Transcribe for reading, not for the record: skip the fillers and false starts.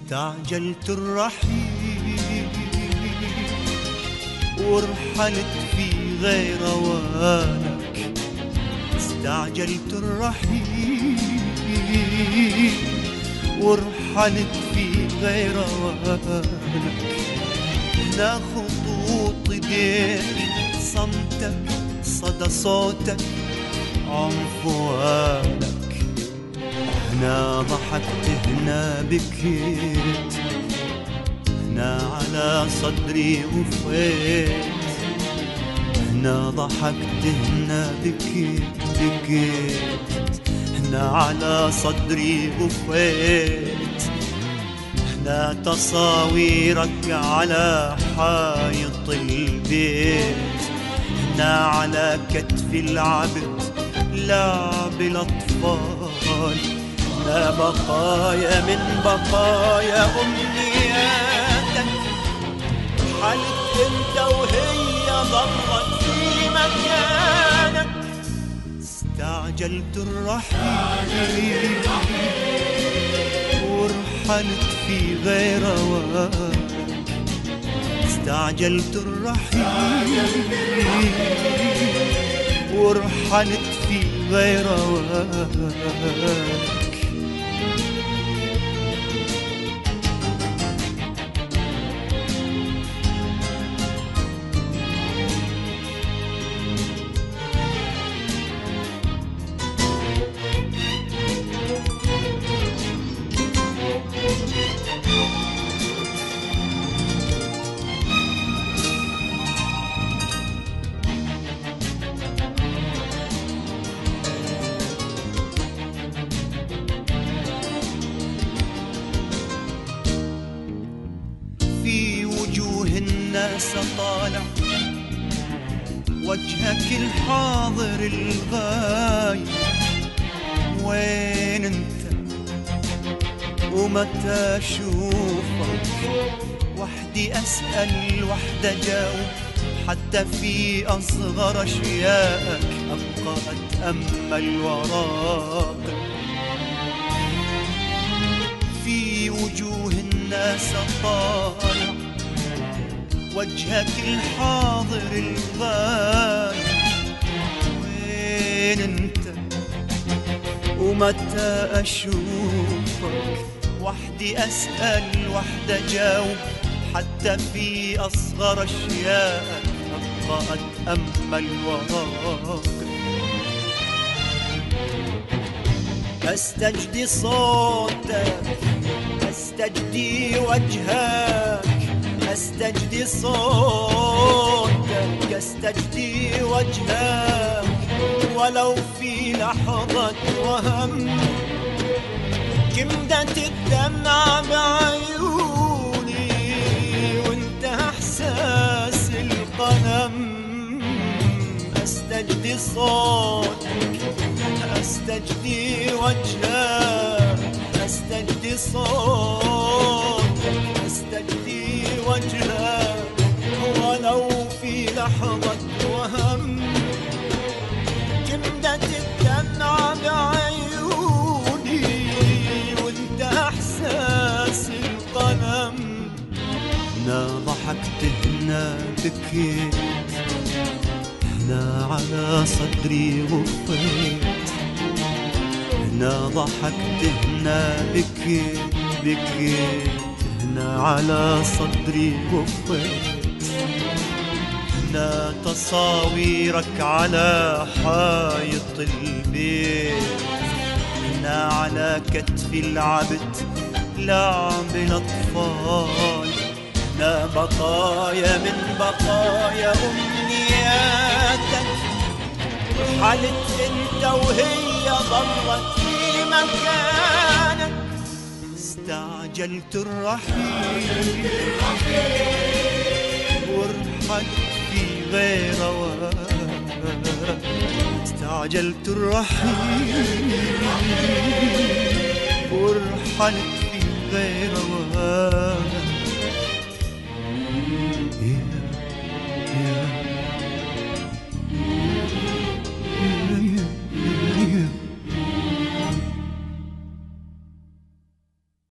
استعجلت الرحيل ورحلت في غير اوانك. استعجلت الرحيل ورحلت في غير اوانك. هنا خطوط ايديك، صمتك، صدى صوتك، عنفوانك. هنا ضحكت، هنا بكيت، هنا على صدري وفيت. هنا ضحكت، هنا بكيت، هنا على صدري وفيت. هنا تصاويرك على حائط البيت. هنا على كتف العبد لعب الأطفال. هنا بقايا من بقايا أمنياتك. حلت انت وهي ضلت في مكانك. استعجلت الرحيل ورحلت في غير اوانك. استعجلت الرحيل ورحلت في غير اوانك. في وجوه الناس طالع وجهك الحاضر الغايب. وين انت ومتى اشوفك؟ وحدي اسأل وحدة جاوب، حتى في اصغر اشيائك ابقى اتأمل وراقب. في وجوه الناس طالع وجهك الحاضر الغايب. وين انت ومتى اشوفك؟ وحدي اسأل وحدة جاوب، حتى في اصغر اشيائك ابقى اتأمل وراقب. استجدي صوتك، استجدي وجهك، استجدي صوتك، استجدي وجهك. ولو في لحظة وهم جمدت الدمع بعيوني وانتهى احساس القلم. استجدي صوتك، استجدي وجهك، استجدي صوتك، استجدي وجهك. ولو في لحظة وهم جمدت الدمع بعيوني وانتهى احساس القلم. هنا ضحكت، هنا بكيت، هنا على صدري وفيت. هنا ضحكت، هنا بكيت، هنا على صدري وفيت. هنا تصاويرك على حائط البيت. هنا على كتف العبد لعب الأطفال. هنا بقايا من بقايا أمنياتك. حلت انت وهي ضلت في مكانك. استعجلت الرحيل ورحلت في غير اوانك. استعجلت الرحيل ورحلت في غير اوانك.